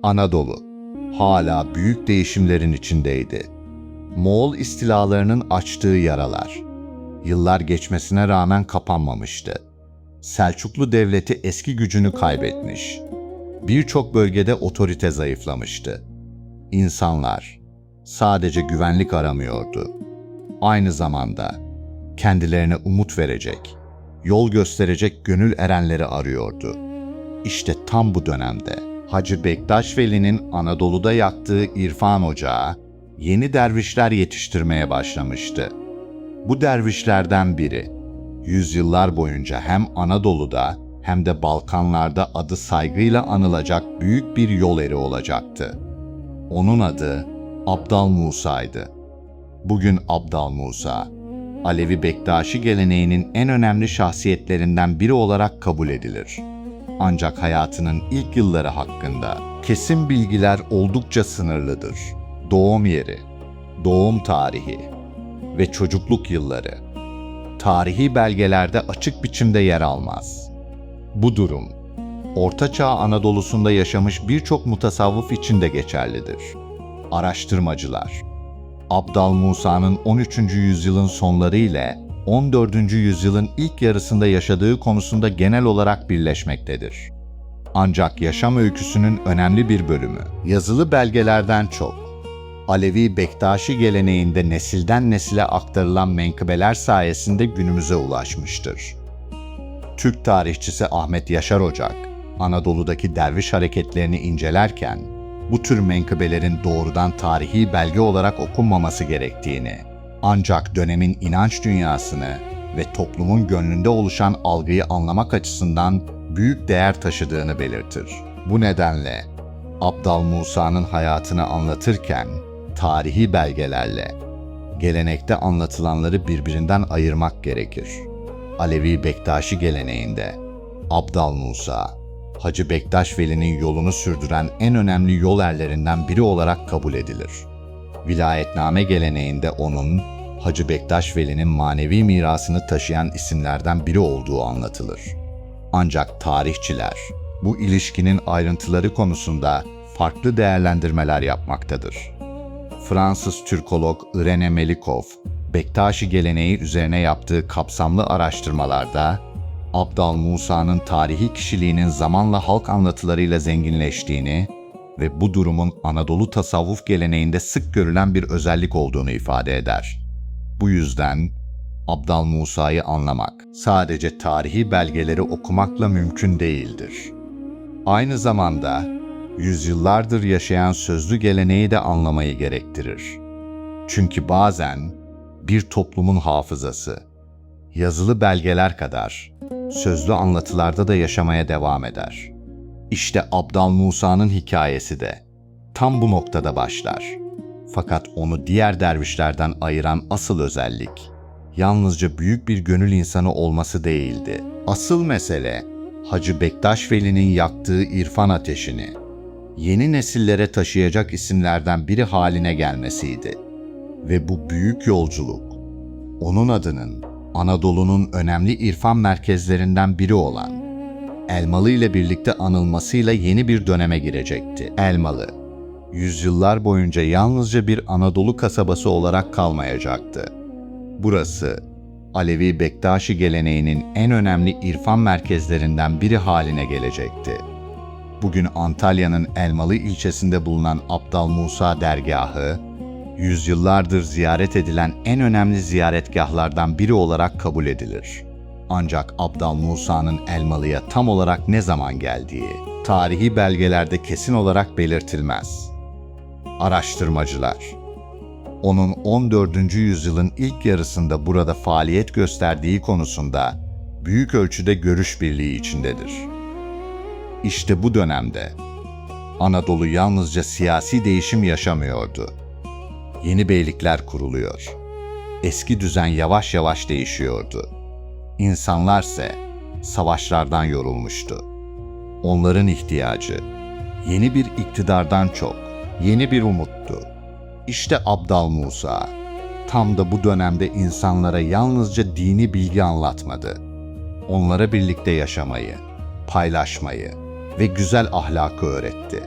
Anadolu hala büyük değişimlerin içindeydi. Moğol istilalarının açtığı yaralar, yıllar geçmesine rağmen kapanmamıştı. Selçuklu Devleti eski gücünü kaybetmiş. Birçok bölgede otorite zayıflamıştı. İnsanlar sadece güvenlik aramıyordu. Aynı zamanda kendilerine umut verecek, yol gösterecek gönül erenleri arıyordu. İşte tam bu dönemde Hacı Bektaş Veli'nin Anadolu'da yaktığı irfan ocağı yeni dervişler yetiştirmeye başlamıştı. Bu dervişlerden biri, yüzyıllar boyunca hem Anadolu'da hem de Balkanlarda adı saygıyla anılacak büyük bir yol eri olacaktı. Onun adı Abdal Musa'ydı. Bugün Abdal Musa, Alevi Bektaşi geleneğinin en önemli şahsiyetlerinden biri olarak kabul edilir. Ancak hayatının ilk yılları hakkında kesin bilgiler oldukça sınırlıdır. Doğum yeri, doğum tarihi ve çocukluk yılları tarihi belgelerde açık biçimde yer almaz. Bu durum, Orta Çağ Anadolu'sunda yaşamış birçok mutasavvıf için de geçerlidir. Araştırmacılar, Abdal Musa'nın 13. yüzyılın sonları ile 14. yüzyılın ilk yarısında yaşadığı konusunda genel olarak birleşmektedir. Ancak yaşam öyküsünün önemli bir bölümü, yazılı belgelerden çok, Alevi Bektaşi geleneğinde nesilden nesile aktarılan menkıbeler sayesinde günümüze ulaşmıştır. Türk tarihçisi Ahmet Yaşar Ocak, Anadolu'daki derviş hareketlerini incelerken, bu tür menkıbelerin doğrudan tarihi belge olarak okunmaması gerektiğini, ancak dönemin inanç dünyasını ve toplumun gönlünde oluşan algıyı anlamak açısından büyük değer taşıdığını belirtir. Bu nedenle Abdal Musa'nın hayatını anlatırken tarihi belgelerle gelenekte anlatılanları birbirinden ayırmak gerekir. Alevi Bektaşi geleneğinde Abdal Musa, Hacı Bektaş Veli'nin yolunu sürdüren en önemli yol erlerinden biri olarak kabul edilir. Vilayetname geleneğinde onun, Hacı Bektaş Veli'nin manevi mirasını taşıyan isimlerden biri olduğu anlatılır. Ancak tarihçiler, bu ilişkinin ayrıntıları konusunda farklı değerlendirmeler yapmaktadır. Fransız Türkolog Irene Melikov, Bektaşi geleneği üzerine yaptığı kapsamlı araştırmalarda, Abdal Musa'nın tarihi kişiliğinin zamanla halk anlatılarıyla zenginleştiğini ve bu durumun Anadolu tasavvuf geleneğinde sık görülen bir özellik olduğunu ifade eder. Bu yüzden Abdal Musa'yı anlamak sadece tarihi belgeleri okumakla mümkün değildir. Aynı zamanda yüzyıllardır yaşayan sözlü geleneği de anlamayı gerektirir. Çünkü bazen bir toplumun hafızası, yazılı belgeler kadar sözlü anlatılarda da yaşamaya devam eder. İşte Abdal Musa'nın hikayesi de tam bu noktada başlar. Fakat onu diğer dervişlerden ayıran asıl özellik, yalnızca büyük bir gönül insanı olması değildi. Asıl mesele, Hacı Bektaş Veli'nin yaktığı irfan ateşini yeni nesillere taşıyacak isimlerden biri haline gelmesiydi. Ve bu büyük yolculuk, onun adının Anadolu'nun önemli irfan merkezlerinden biri olan Elmalı ile birlikte anılmasıyla yeni bir döneme girecekti. Elmalı, yüzyıllar boyunca yalnızca bir Anadolu kasabası olarak kalmayacaktı. Burası, Alevi Bektaşi geleneğinin en önemli irfan merkezlerinden biri haline gelecekti. Bugün Antalya'nın Elmalı ilçesinde bulunan Abdal Musa dergahı, yüzyıllardır ziyaret edilen en önemli ziyaretgahlardan biri olarak kabul edilir. Ancak Abdal Musa'nın Elmalı'ya tam olarak ne zaman geldiği, tarihi belgelerde kesin olarak belirtilmez. Araştırmacılar, onun 14. yüzyılın ilk yarısında burada faaliyet gösterdiği konusunda büyük ölçüde görüş birliği içindedir. İşte bu dönemde Anadolu yalnızca siyasi değişim yaşamıyordu. Yeni beylikler kuruluyor. Eski düzen yavaş yavaş değişiyordu. İnsanlarsa savaşlardan yorulmuştu. Onların ihtiyacı yeni bir iktidardan çok yeni bir umuttu. İşte Abdal Musa tam da bu dönemde insanlara yalnızca dini bilgi anlatmadı. Onlara birlikte yaşamayı, paylaşmayı ve güzel ahlakı öğretti.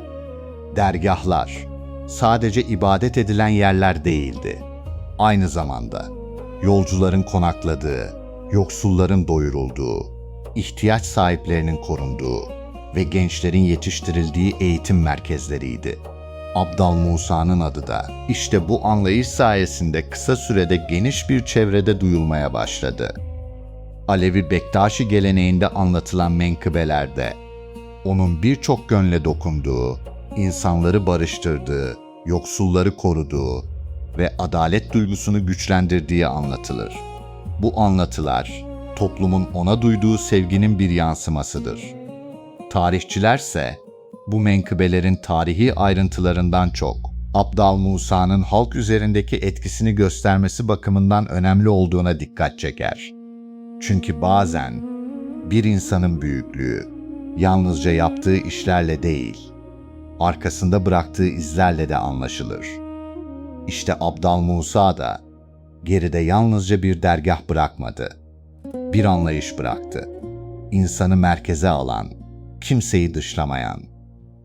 Dergahlar sadece ibadet edilen yerler değildi. Aynı zamanda yolcuların konakladığı, yoksulların doyurulduğu, ihtiyaç sahiplerinin korunduğu ve gençlerin yetiştirildiği eğitim merkezleriydi. Abdal Musa'nın adı da işte bu anlayış sayesinde kısa sürede geniş bir çevrede duyulmaya başladı. Alevi Bektaşi geleneğinde anlatılan menkıbelerde onun birçok gönle dokunduğu, insanları barıştırdığı, yoksulları koruduğu ve adalet duygusunu güçlendirdiği anlatılır. Bu anlatılar toplumun ona duyduğu sevginin bir yansımasıdır. Tarihçilerse bu menkıbelerin tarihi ayrıntılarından çok Abdal Musa'nın halk üzerindeki etkisini göstermesi bakımından önemli olduğuna dikkat çeker. Çünkü bazen bir insanın büyüklüğü yalnızca yaptığı işlerle değil, arkasında bıraktığı izlerle de anlaşılır. İşte Abdal Musa da geride yalnızca bir dergah bırakmadı, bir anlayış bıraktı. İnsanı merkeze alan, kimseyi dışlamayan,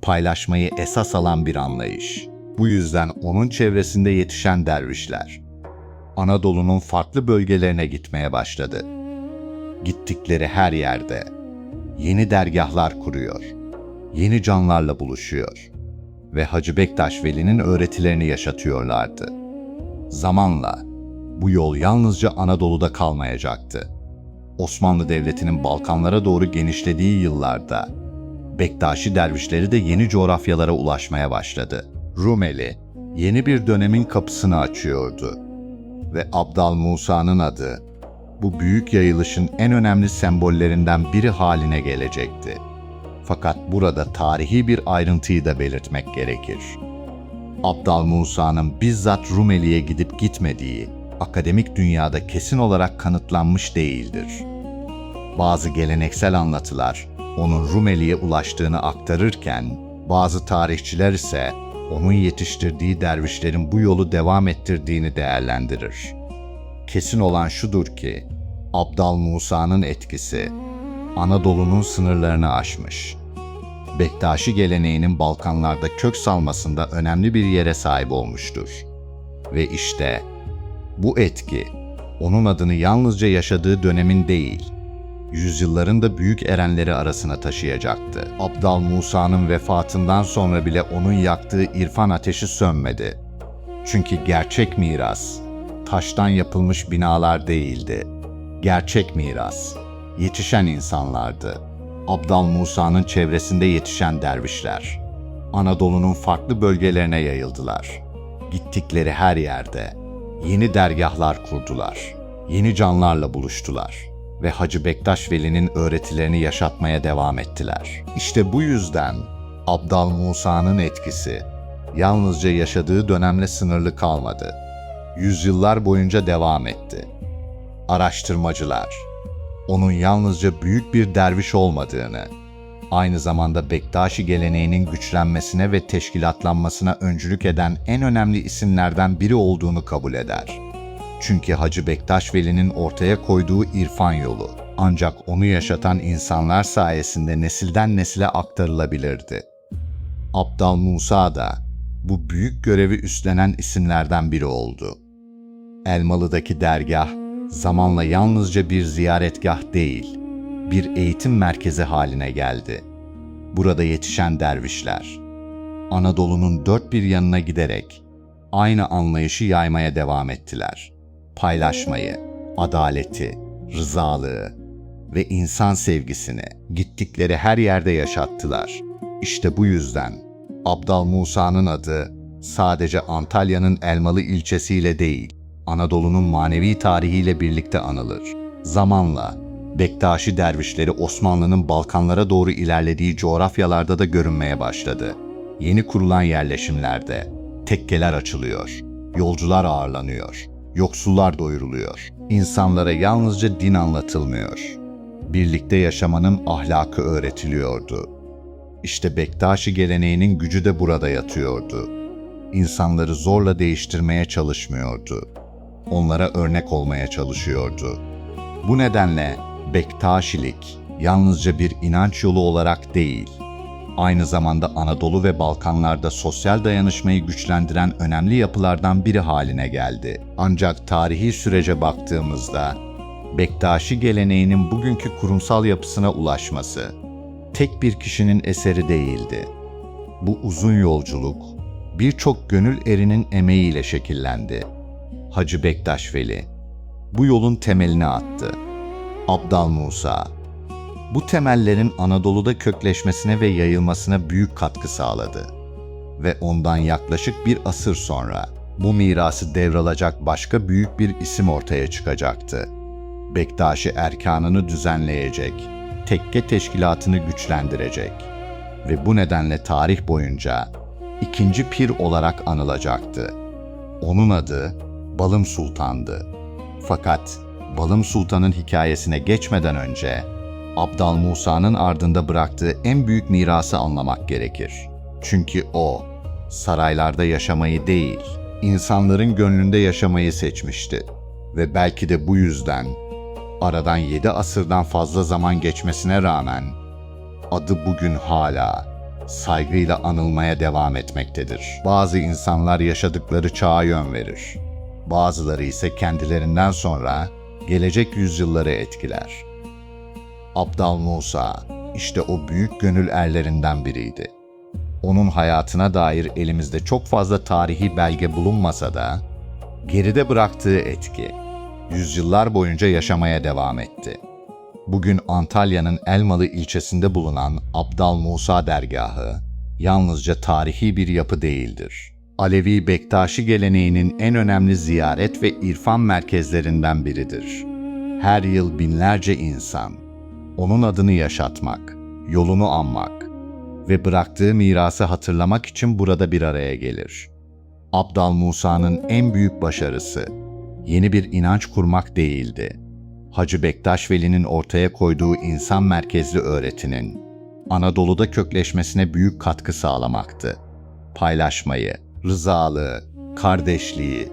paylaşmayı esas alan bir anlayış. Bu yüzden onun çevresinde yetişen dervişler, Anadolu'nun farklı bölgelerine gitmeye başladı. Gittikleri her yerde yeni dergahlar kuruyor, yeni canlarla buluşuyor ve Hacı Bektaş Veli'nin öğretilerini yaşatıyorlardı. Zamanla bu yol yalnızca Anadolu'da kalmayacaktı. Osmanlı Devleti'nin Balkanlara doğru genişlediği yıllarda Bektaşi dervişleri de yeni coğrafyalara ulaşmaya başladı. Rumeli yeni bir dönemin kapısını açıyordu ve Abdal Musa'nın adı bu büyük yayılışın en önemli sembollerinden biri haline gelecekti. Fakat burada tarihi bir ayrıntıyı da belirtmek gerekir. Abdal Musa'nın bizzat Rumeli'ye gidip gitmediği akademik dünyada kesin olarak kanıtlanmış değildir. Bazı geleneksel anlatılar onun Rumeli'ye ulaştığını aktarırken, bazı tarihçiler ise onun yetiştirdiği dervişlerin bu yolu devam ettirdiğini değerlendirir. Kesin olan şudur ki, Abdal Musa'nın etkisi Anadolu'nun sınırlarını aşmış. Bektaşi geleneğinin Balkanlarda kök salmasında önemli bir yere sahip olmuştur. Ve işte bu etki, onun adını yalnızca yaşadığı dönemin değil, yüzyılların da büyük erenleri arasına taşıyacaktı. Abdal Musa'nın vefatından sonra bile onun yaktığı irfan ateşi sönmedi. Çünkü gerçek miras, taştan yapılmış binalar değildi. Gerçek miras, yetişen insanlardı. Abdal Musa'nın çevresinde yetişen dervişler, Anadolu'nun farklı bölgelerine yayıldılar. Gittikleri her yerde yeni dergahlar kurdular, yeni canlarla buluştular ve Hacı Bektaş Veli'nin öğretilerini yaşatmaya devam ettiler. İşte bu yüzden Abdal Musa'nın etkisi yalnızca yaşadığı dönemle sınırlı kalmadı. Yüzyıllar boyunca devam etti. Araştırmacılar, onun yalnızca büyük bir derviş olmadığını, aynı zamanda Bektaşi geleneğinin güçlenmesine ve teşkilatlanmasına öncülük eden en önemli isimlerden biri olduğunu kabul eder. Çünkü Hacı Bektaş Veli'nin ortaya koyduğu irfan yolu, ancak onu yaşatan insanlar sayesinde nesilden nesile aktarılabilirdi. Abdal Musa da bu büyük görevi üstlenen isimlerden biri oldu. Elmalı'daki dergah, zamanla yalnızca bir ziyaretgah değil, bir eğitim merkezi haline geldi. Burada yetişen dervişler, Anadolu'nun dört bir yanına giderek aynı anlayışı yaymaya devam ettiler. Paylaşmayı, adaleti, rızalığı ve insan sevgisini gittikleri her yerde yaşattılar. İşte bu yüzden Abdal Musa'nın adı sadece Antalya'nın Elmalı ilçesiyle değil, Anadolu'nun manevi tarihiyle birlikte anılır. Zamanla Bektaşi dervişleri Osmanlı'nın Balkanlara doğru ilerlediği coğrafyalarda da görünmeye başladı. Yeni kurulan yerleşimlerde tekkeler açılıyor, yolcular ağırlanıyor, yoksullar doyuruluyor. İnsanlara yalnızca din anlatılmıyor, birlikte yaşamanın ahlakı öğretiliyordu. İşte Bektaşi geleneğinin gücü de burada yatıyordu. İnsanları zorla değiştirmeye çalışmıyordu. Onlara örnek olmaya çalışıyordu. Bu nedenle Bektaşilik yalnızca bir inanç yolu olarak değil, Aynı zamanda Anadolu ve Balkanlarda sosyal dayanışmayı güçlendiren önemli yapılardan biri haline geldi. Ancak tarihi sürece baktığımızda Bektaşi geleneğinin bugünkü kurumsal yapısına ulaşması tek bir kişinin eseri değildi. Bu uzun yolculuk birçok gönül erinin emeğiyle şekillendi. Hacı Bektaş Veli bu yolun temelini attı. Abdal Musa bu temellerin Anadolu'da kökleşmesine ve yayılmasına büyük katkı sağladı. Ve ondan yaklaşık bir asır sonra bu mirası devralacak başka büyük bir isim ortaya çıkacaktı. Bektaşi erkanını düzenleyecek, tekke teşkilatını güçlendirecek ve bu nedenle tarih boyunca ikinci pir olarak anılacaktı. Onun adı Balım Sultan'dı. Fakat Balım Sultan'ın hikayesine geçmeden önce Abdal Musa'nın ardında bıraktığı en büyük mirası anlamak gerekir. Çünkü o, saraylarda yaşamayı değil, insanların gönlünde yaşamayı seçmişti. Ve belki de bu yüzden, aradan 7 asırdan fazla zaman geçmesine rağmen, adı bugün hala saygıyla anılmaya devam etmektedir. Bazı insanlar yaşadıkları çağa yön verir. Bazıları ise kendilerinden sonra gelecek yüzyılları etkiler. Abdal Musa, işte o büyük gönül erlerinden biriydi. Onun hayatına dair elimizde çok fazla tarihi belge bulunmasa da, geride bıraktığı etki, yüzyıllar boyunca yaşamaya devam etti. Bugün Antalya'nın Elmalı ilçesinde bulunan Abdal Musa dergahı, yalnızca tarihi bir yapı değildir. Alevi Bektaşi geleneğinin en önemli ziyaret ve irfan merkezlerinden biridir. Her yıl binlerce insan, onun adını yaşatmak, yolunu anmak ve bıraktığı mirası hatırlamak için burada bir araya gelir. Abdal Musa'nın en büyük başarısı, yeni bir inanç kurmak değildi. Hacı Bektaş Veli'nin ortaya koyduğu insan merkezli öğretinin, Anadolu'da kökleşmesine büyük katkı sağlamaktı. Paylaşmayı, rızalığı, kardeşliği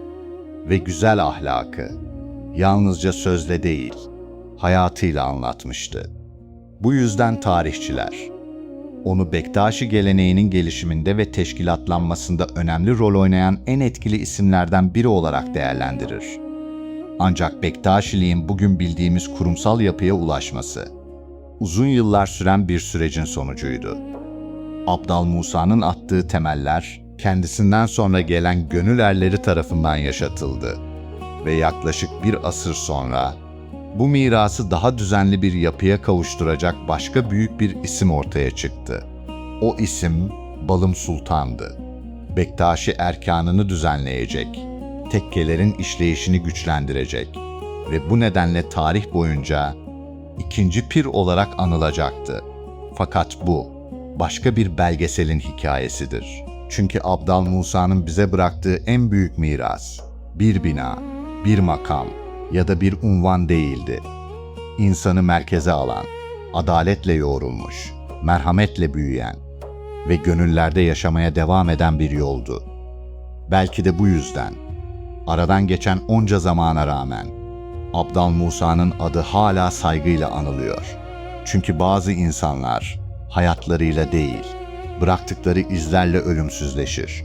ve güzel ahlakı, yalnızca sözle değil, hayatıyla anlatmıştı. Bu yüzden tarihçiler, onu Bektaşi geleneğinin gelişiminde ve teşkilatlanmasında önemli rol oynayan en etkili isimlerden biri olarak değerlendirir. Ancak Bektaşiliğin bugün bildiğimiz kurumsal yapıya ulaşması, uzun yıllar süren bir sürecin sonucuydu. Abdal Musa'nın attığı temeller, kendisinden sonra gelen gönül erleri tarafından yaşatıldı ve yaklaşık bir asır sonra, bu mirası daha düzenli bir yapıya kavuşturacak başka büyük bir isim ortaya çıktı. O isim Balım Sultan'dı. Bektaşi erkanını düzenleyecek, tekkelerin işleyişini güçlendirecek ve bu nedenle tarih boyunca ikinci pir olarak anılacaktı. Fakat bu başka bir belgeselin hikayesidir. Çünkü Abdal Musa'nın bize bıraktığı en büyük miras, bir bina, bir makam ya da bir unvan değildi. İnsanı merkeze alan, adaletle yoğrulmuş, merhametle büyüyen ve gönüllerde yaşamaya devam eden bir yoldu. Belki de bu yüzden, aradan geçen onca zamana rağmen, Abdal Musa'nın adı hala saygıyla anılıyor. Çünkü bazı insanlar hayatlarıyla değil, bıraktıkları izlerle ölümsüzleşir.